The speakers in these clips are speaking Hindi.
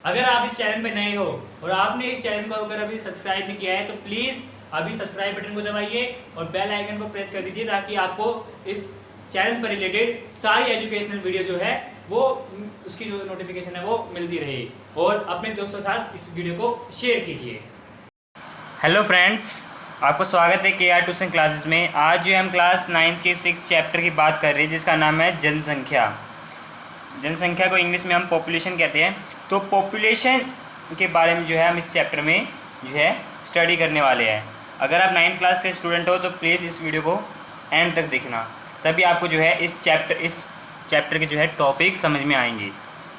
अगर आप इस चैनल पे नए हो और आपने इस चैनल को अगर अभी सब्सक्राइब नहीं किया है तो प्लीज़ अभी सब्सक्राइब बटन को दबाइए और बेल आइकन को प्रेस कर दीजिए ताकि आपको इस चैनल पर रिलेटेड सारी एजुकेशनल वीडियो जो है वो उसकी जो नोटिफिकेशन है वो मिलती रहे। और अपने दोस्तों के साथ इस वीडियो को शेयर कीजिए। हेलो फ्रेंड्स, आपको स्वागत है KR ट्यूशन क्लासेस में। आज जो हम क्लास 9 के 6 चैप्टर की बात कर रहे हैं जिसका नाम है जनसंख्या। जनसंख्या को इंग्लिश में हम पॉपुलेशन कहते हैं। तो पॉपुलेशन के बारे में जो है हम इस चैप्टर में जो है स्टडी करने वाले हैं। अगर आप 9th क्लास के स्टूडेंट हो तो प्लीज़ इस वीडियो को एंड तक देखना, तभी आपको जो है इस चैप्टर के जो है टॉपिक समझ में आएंगे।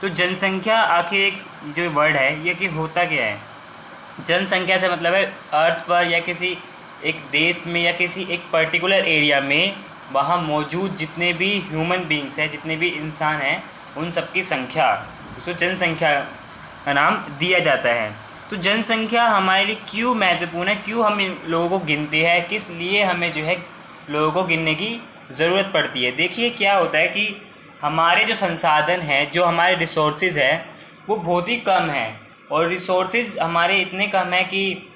तो जनसंख्या आखिर एक जो वर्ड है ये कि होता क्या है। जनसंख्या से मतलब है अर्थ पर या किसी एक देश में या किसी एक पर्टिकुलर एरिया में वहाँ मौजूद जितने भी ह्यूमन बींग्स हैं, जितने भी इंसान हैं, उन सबकी संख्या, उसको जनसंख्या का नाम दिया जाता है। तो जनसंख्या हमारे लिए क्यों महत्वपूर्ण है, क्यों हम इन लोगों को गिनते हैं, किस लिए हमें जो है लोगों को गिनने की ज़रूरत पड़ती है। देखिए क्या होता है कि हमारे जो संसाधन हैं, जो हमारे रिसोर्सेज है वो बहुत ही कम है। और रिसोर्सेज हमारे इतने कम है कि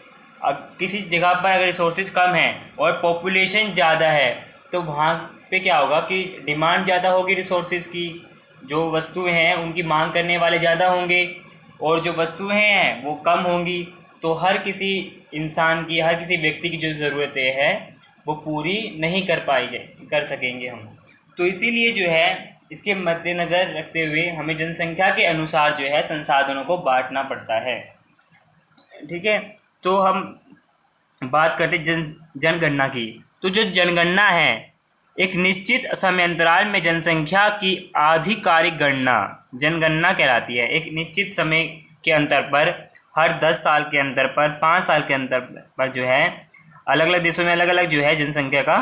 किसी जगह पर अगर रिसोर्सेज कम है और पॉपुलेशन ज़्यादा है तो वहाँ पे क्या होगा कि डिमांड ज़्यादा होगी रिसोर्सेज की। जो वस्तुएं हैं उनकी मांग करने वाले ज़्यादा होंगे और जो वस्तुएं हैं वो कम होंगी। तो हर किसी इंसान की, हर किसी व्यक्ति की जो ज़रूरतें हैं वो पूरी नहीं कर सकेंगे हम। तो इसीलिए जो है इसके मद्देनज़र रखते हुए हमें जनसंख्या के अनुसार जो है संसाधनों को बांटना पड़ता है। ठीक है, तो हम बात करते जनगणना की। तो जो जनगणना है एक निश्चित समयांतराल में जनसंख्या की आधिकारिक गणना जनगणना कहलाती है। एक निश्चित समय के अंतर पर, हर 10 साल के अंतर पर, 5 साल के अंतर पर जो है अलग अलग देशों में अलग अलग जो है जनसंख्या का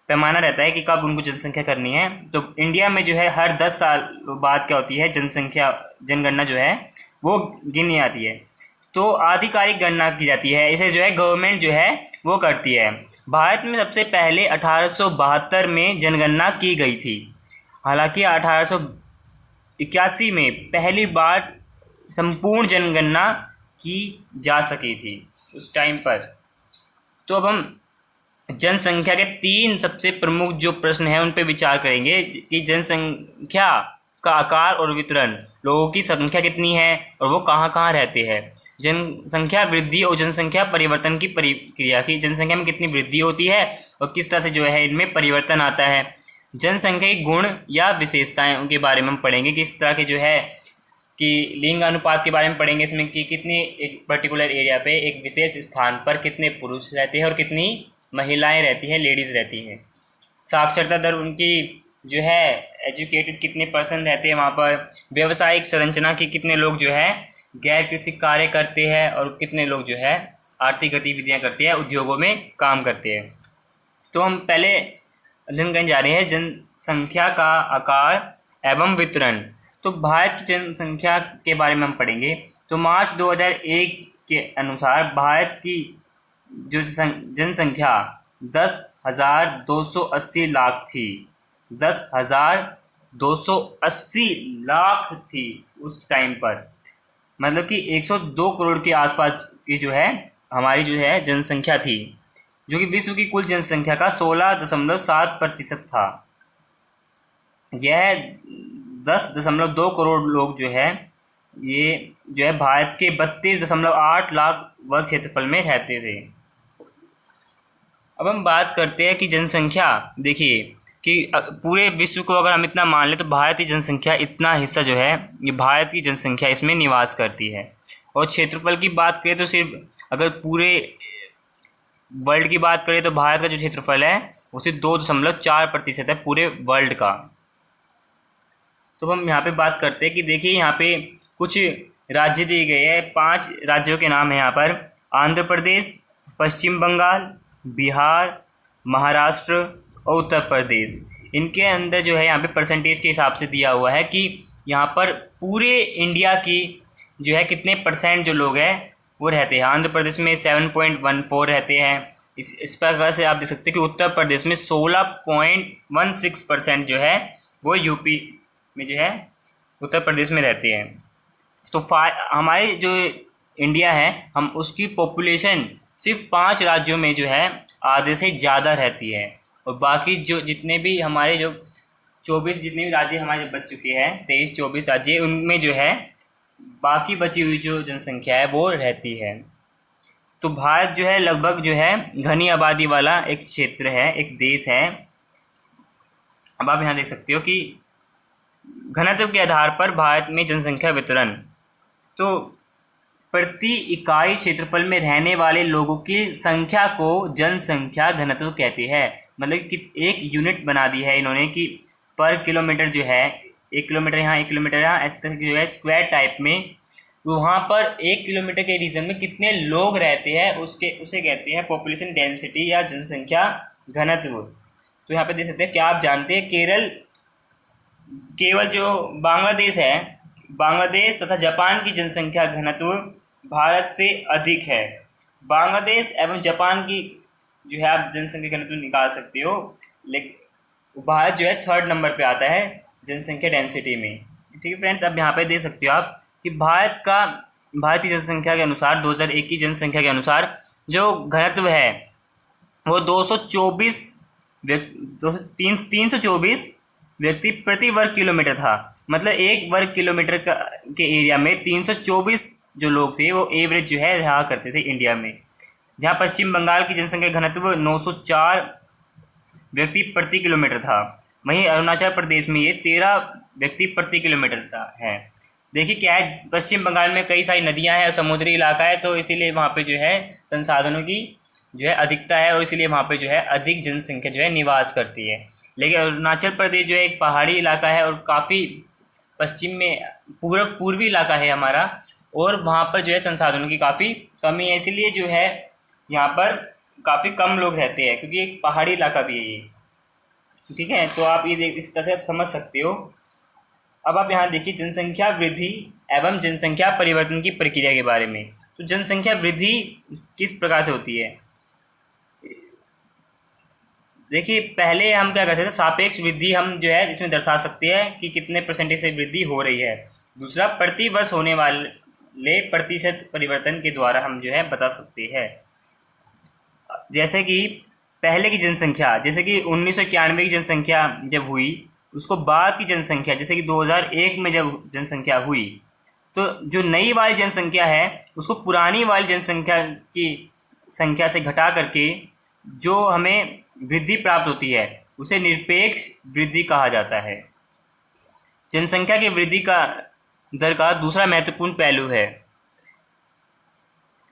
पैमाना रहता है कि कब उनको जनसंख्या करनी है। तो इंडिया में जो है हर 10 साल बाद क्या होती है जनगणना जो है वो गिनी आती है। तो आधिकारिक गणना की जाती है, इसे जो है गवर्नमेंट जो है वो करती है। भारत में सबसे पहले 1872 में जनगणना की गई थी। हालांकि 1881 में पहली बार संपूर्ण जनगणना की जा सकी थी उस टाइम पर। तो अब हम जनसंख्या के 3 सबसे प्रमुख जो प्रश्न हैं उन पर विचार करेंगे कि जनसंख्या का आकार और वितरण, लोगों की संख्या कितनी है और वो कहाँ कहाँ रहते हैं। जनसंख्या वृद्धि और जनसंख्या परिवर्तन की प्रक्रिया की जनसंख्या में कितनी वृद्धि होती है और किस तरह से जो है इनमें परिवर्तन आता है। जनसंख्या के गुण या विशेषताएं उनके बारे में हम पढ़ेंगे, किस तरह के जो है कि लिंग अनुपात के बारे में पढ़ेंगे इसमें कि कितनी एक पर्टिकुलर एरिया पे एक विशेष स्थान पर कितने पुरुष रहते हैं और कितनी महिलाएं रहती हैं, लेडीज़ रहती हैं। साक्षरता दर उनकी जो है एजुकेटेड कितने % रहते हैं वहाँ पर। व्यवसायिक संरचना की कितने लोग जो है गैर कृषि कार्य करते हैं और कितने लोग जो है आर्थिक गतिविधियाँ करते हैं, उद्योगों में काम करते हैं। तो हम पहले अध्ययन करने जा रहे हैं जनसंख्या का आकार एवं वितरण। तो भारत की जनसंख्या के बारे में हम पढ़ेंगे। तो मार्च 2001 के अनुसार भारत की जो जनसंख्या 10,280 लाख थी। 10,280 लाख थी उस टाइम पर, मतलब कि 102 करोड़ के आसपास की जो है हमारी जो है जनसंख्या थी, जो कि विश्व की कुल जनसंख्या का 16.7% था। यह 10.2 करोड़ लोग जो है ये जो है भारत के 32.8 लाख वर्ग क्षेत्रफल में रहते थे। अब हम बात करते हैं कि जनसंख्या, देखिए कि पूरे विश्व को अगर हम इतना मान लें तो भारत की जनसंख्या इतना हिस्सा जो है ये भारत की जनसंख्या इसमें निवास करती है। और क्षेत्रफल की बात करें तो सिर्फ अगर पूरे वर्ल्ड की बात करें तो भारत का जो क्षेत्रफल है उसे 2.4% है पूरे वर्ल्ड का। तो हम यहाँ पे बात करते हैं कि देखिए यहाँ पे कुछ राज्य दिए गए हैं। 5 राज्यों के नाम है यहाँ पर: आंध्र प्रदेश, पश्चिम बंगाल, बिहार, महाराष्ट्र और उत्तर प्रदेश। इनके अंदर जो है यहाँ पे परसेंटेज के हिसाब से दिया हुआ है कि यहाँ पर पूरे इंडिया की जो है कितने % जो लोग हैं वो रहते हैं। आंध्र प्रदेश में 7.14 रहते हैं। इस प्रकार से आप देख सकते हैं कि उत्तर प्रदेश में 16.16% जो है वो यूपी में जो है उत्तर प्रदेश में रहते हैं। तो हमारे जो इंडिया है, हम उसकी पॉपुलेशन सिर्फ 5 राज्यों में जो है आधे से ज़्यादा रहती है, और बाकी जो जितने भी हमारे जो 24 जितने भी राज्य हमारे बच चुके हैं, 23-24 राज्य, उनमें जो है बाकी बची हुई जो जनसंख्या है वो रहती है। तो भारत जो है लगभग जो है घनी आबादी वाला एक क्षेत्र है, एक देश है। अब आप यहाँ देख सकते हो कि घनत्व के आधार पर भारत में जनसंख्या वितरण, तो प्रति इकाई क्षेत्रफल में रहने वाले लोगों की संख्या को जनसंख्या घनत्व कहते हैं। मतलब कि एक यूनिट बना दी है इन्होंने कि पर किलोमीटर जो है 1 किलोमीटर यहाँ 1 किलोमीटर यहाँ, ऐसे तरह जो है स्क्वायर टाइप में, वहाँ पर 1 किलोमीटर के रीजन में कितने लोग रहते हैं उसे कहते हैं पॉपुलेशन डेंसिटी या जनसंख्या घनत्व। तो यहाँ पे देख सकते हैं, क्या आप जानते हैं केवल जो बांग्लादेश है, बांग्लादेश तथा जापान की जनसंख्या घनत्व भारत से अधिक है। बांग्लादेश एवं जापान की जो है आप जनसंख्या घनत्व निकाल सकते हो, लेकिन भारत जो है 3rd नंबर पे आता है जनसंख्या डेंसिटी में। ठीक है फ्रेंड्स, अब यहाँ पे देख सकते हो आप कि भारत की जनसंख्या के अनुसार 2001 की जनसंख्या के अनुसार जो घनत्व है वो 324 व्यक्ति प्रति वर्ग किलोमीटर था। मतलब 1 वर्ग किलोमीटर के एरिया में 324 जो लोग थे वो एवरेज जो है रहा करते थे इंडिया में। जहाँ पश्चिम बंगाल की जनसंख्या घनत्व 904 व्यक्ति प्रति किलोमीटर था, वहीं अरुणाचल प्रदेश में ये 13 व्यक्ति प्रति किलोमीटर है। देखिए क्या है, पश्चिम बंगाल में कई सारी नदियाँ हैं और समुद्री इलाका है, तो इसीलिए वहाँ पे जो है संसाधनों की जो है अधिकता है, और इसीलिए वहाँ पे जो है अधिक जनसंख्या जो है निवास करती है। लेकिन अरुणाचल प्रदेश जो है एक पहाड़ी इलाका है और काफ़ी पश्चिम में पूर्वी इलाका है हमारा, और वहाँ पर जो है संसाधनों की काफ़ी कमी है, इसीलिए जो है यहाँ पर काफ़ी कम लोग रहते हैं, क्योंकि एक पहाड़ी इलाका भी है ये। ठीक है, तो आप ये इस तरह से आप समझ सकते हो। अब आप यहाँ देखिए जनसंख्या वृद्धि एवं जनसंख्या परिवर्तन की प्रक्रिया के बारे में। तो जनसंख्या वृद्धि किस प्रकार से होती है, देखिए पहले हम क्या करते थे, सापेक्ष वृद्धि हम जो है इसमें दर्शा सकते हैं कि कितने परसेंटेज से वृद्धि हो रही है। दूसरा, प्रति वर्ष होने वाले प्रतिशत परिवर्तन के द्वारा हम जो है बता सकते हैं। जैसे कि पहले की जनसंख्या, जैसे कि 1991 की जनसंख्या जब हुई, उसको बाद की जनसंख्या जैसे कि 2001 में जब जनसंख्या हुई, तो जो नई वाली जनसंख्या है उसको पुरानी वाली जनसंख्या की संख्या से घटा करके जो हमें वृद्धि प्राप्त होती है उसे निरपेक्ष वृद्धि कहा जाता है। जनसंख्या की वृद्धि का दर का दूसरा महत्वपूर्ण पहलू है।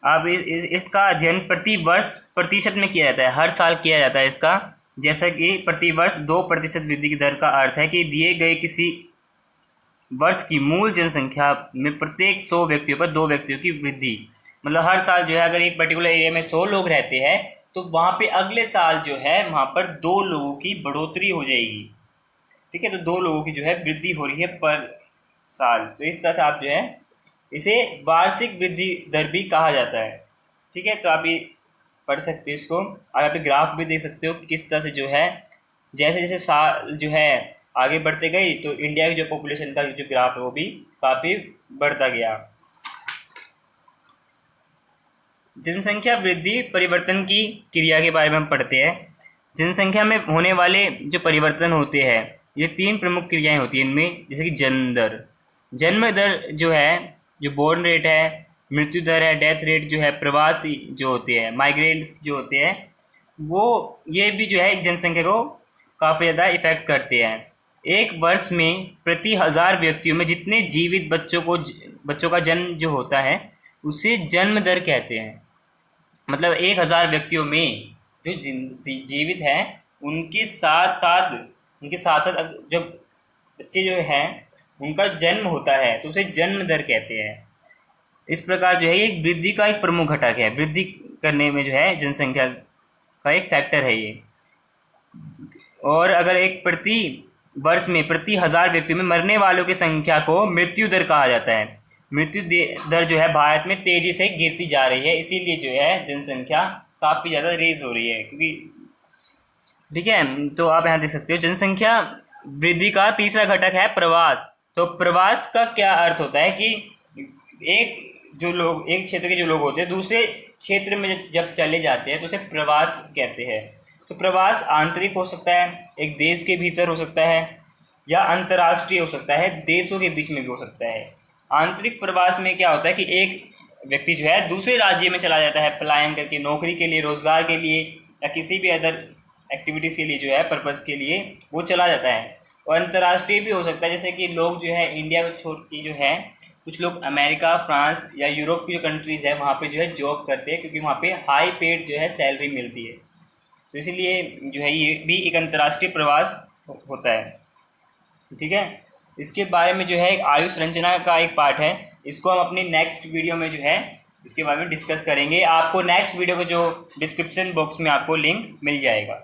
अब इसका अध्ययन प्रति वर्ष प्रतिशत में किया जाता है, हर साल किया जाता है इसका। जैसा कि प्रति वर्ष 2% वृद्धि की दर का अर्थ है कि दिए गए किसी वर्ष की मूल जनसंख्या में प्रत्येक 100 व्यक्तियों पर 2 व्यक्तियों की वृद्धि। मतलब हर साल जो है अगर एक पर्टिकुलर एरिया में 100 लोग रहते हैं तो वहाँ पे अगले साल जो है वहाँ पर 2 लोगों की बढ़ोतरी हो जाएगी। ठीक है, तो 2 लोगों की जो है वृद्धि हो रही है पर साल। तो इस तरह से आप जो है इसे वार्षिक वृद्धि दर भी कहा जाता है। ठीक है, तो आप ये पढ़ सकते हो इसको, और आप ग्राफ भी देख सकते हो कि किस तरह से जो है जैसे जैसे साल जो है आगे बढ़ते गई तो इंडिया की जो पॉपुलेशन का जो ग्राफ है वो भी काफ़ी बढ़ता गया। जनसंख्या वृद्धि परिवर्तन की क्रिया के बारे में हम पढ़ते हैं। जनसंख्या में होने वाले जो परिवर्तन होते हैं ये 3 प्रमुख क्रियाएं होती हैं इनमें, जैसे कि जन्म दर जो है, जो बॉर्न रेट है, मृत्यु दर है, डेथ रेट जो है, प्रवासी जो होते हैं, माइग्रेंट्स जो होते हैं, वो ये भी जो है एक जनसंख्या को काफ़ी ज़्यादा इफेक्ट करते हैं। एक वर्ष में प्रति 1000 व्यक्तियों में जितने जीवित बच्चों का जन्म जो होता है उसे जन्म दर कहते हैं। मतलब 1000 व्यक्तियों में जो जीवित हैं उनके साथ साथ जब बच्चे जो हैं उनका जन्म होता है तो उसे जन्म दर कहते हैं। इस प्रकार जो है ये वृद्धि का एक प्रमुख घटक है, वृद्धि करने में जो है जनसंख्या का एक फैक्टर है ये। और अगर एक प्रति वर्ष में प्रति 1000 व्यक्तियों में मरने वालों की संख्या को मृत्यु दर कहा जाता है। मृत्यु दर जो है भारत में तेज़ी से गिरती जा रही है, इसीलिए जो है जनसंख्या काफ़ी ज़्यादा रेज हो रही है, क्योंकि ठीक है। तो आप यहाँ देख सकते हो जनसंख्या वृद्धि का तीसरा घटक है प्रवास। तो प्रवास का क्या अर्थ होता है कि एक क्षेत्र के जो लोग होते हैं दूसरे क्षेत्र में जब चले जाते हैं तो उसे प्रवास कहते हैं। तो प्रवास आंतरिक हो सकता है, एक देश के भीतर हो सकता है, या अंतर्राष्ट्रीय हो सकता है, देशों के बीच में भी हो सकता है। आंतरिक प्रवास में क्या होता है कि एक व्यक्ति जो है दूसरे राज्य में चला जाता है पलायन करके, नौकरी के लिए, रोजगार के लिए, या किसी भी अदर एक्टिविटीज़ के लिए जो है, पर्पज़ के लिए वो चला जाता है। और अंतर्राष्ट्रीय भी हो सकता है, जैसे कि लोग जो है इंडिया को छोड़ के जो है कुछ लोग अमेरिका, फ्रांस या यूरोप की जो कंट्रीज़ है वहाँ पे जो है जॉब करते हैं, क्योंकि वहाँ पे हाई पेड जो है सैलरी मिलती है। तो इसीलिए जो है ये भी एक अंतर्राष्ट्रीय प्रवास होता है। ठीक है, इसके बारे में जो है एक आयु संरचना का एक पार्ट है, इसको हम अपनी नेक्स्ट वीडियो में जो है इसके बारे में डिस्कस करेंगे। आपको नेक्स्ट वीडियो को जो डिस्क्रिप्शन बॉक्स में आपको लिंक मिल जाएगा।